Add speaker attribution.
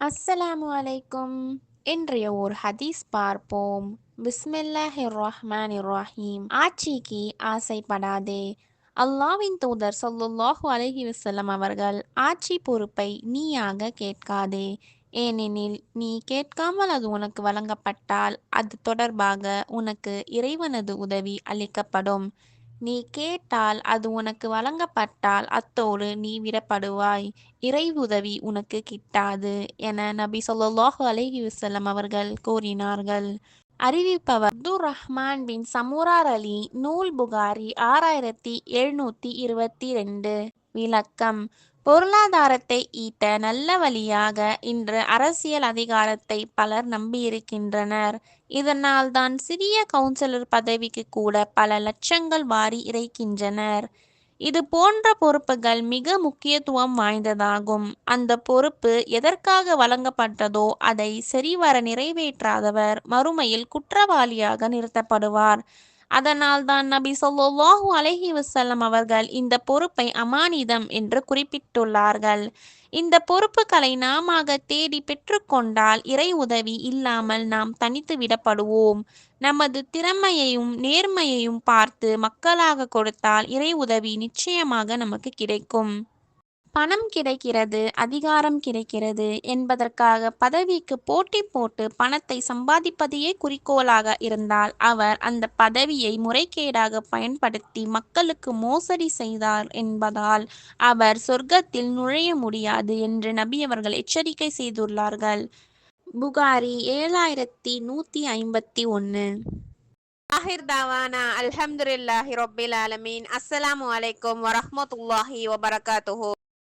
Speaker 1: அஸ்ஸலாமு அலைக்கும். இன்றைய ஒரு ஹதீஸ் பார்ப்போம். பிஸ்மில்லாஹிர் ரஹ்மானிர் ரஹீம். ஆட்சிக்கு ஆசைப்படாதே. அல்லாஹ்வின் தூதர் ஸல்லல்லாஹு அலைஹி வஸல்லம் அவர்கள், ஆட்சி பொறுப்பை நீயாக கேட்காதே. ஏனெனில் நீ கேட்காமல் அது உனக்கு வழங்கப்பட்டால் அது தொடர்பாக உனக்கு இறைவனது உதவி அளிக்கப்படும். நீ கேட்டால் அது உனக்கு வழங்கப்பட்டால் அத்தோடு நீ விடப்படுவாய். இறை உதவி உனக்கு கிட்டாது என நபி ஸல்லல்லாஹு அலைஹி வஸல்லம் அவர்கள் கூறினார்கள். அறிவிப்பவர் அப்துர் ரஹ்மான் பின் சமுரார் அலி. நூல் புகாரி 6722. விளக்கம்: பொருளாதாரத்தை ஈட்ட நல்ல வழியாக இன்று அரசியல் அதிகாரத்தை பலர் நம்பியிருக்கின்றனர். இதனால்தான் சிறிய கவுன்சிலர் பதவிக்கு கூட பல லட்சங்கள் வாரி இறைக்கின்றனர். இது போன்ற பொறுப்புகள் மிக முக்கியத்துவம் வாய்ந்ததாகும். அந்த பொறுப்பு எதற்காக வழங்கப்பட்டதோ அதை சரிவர நிறைவேற்றாதவர் மறுமையில் குற்றவாளியாக நிறுத்தப்படுவார். அதனால்தான் நபி ஸல்லல்லாஹு அலைஹி வஸல்லம் அவர்கள் இந்த பொறுப்பை அமானிதம் என்று குறிப்பிட்டுள்ளார்கள். இந்த பொறுப்புகளை நாமாக தேடி பெற்றுக்கொண்டால் இறை உதவி இல்லாமல் நாம் தனித்து விடப்படுவோம். நமது திறமையையும் நேர்மையையும் பார்த்து மக்களாக கொடுத்தால் இறை உதவி நிச்சயமாக நமக்கு கிடைக்கும். பணம் கிடைக்கிறது, அதிகாரம் கிடைக்கிறது என்பதற்காக பதவிக்கு போட்டி போட்டு பணத்தை சம்பாதிப்பதையே குறிக்கோளாக இருந்தால் அவர் அந்த பதவியை முறைகேடாக பயன்படுத்தி மக்களுக்கு மோசடி செய்தார் என்பதால் அவர் சொர்க்கத்தில் நுழைய முடியாது என்று நபி அவர்கள் எச்சரிக்கை செய்துள்ளார்கள். புகாரி 7151. ஆஹிர் தாவானா அல்ஹம்துலில்லாஹி ரொப்பில் ஆலமீன். அஸ்ஸலாமு அலைக்கும் வரஹ்மத்துல்லாஹி வபரகாத்துஹு.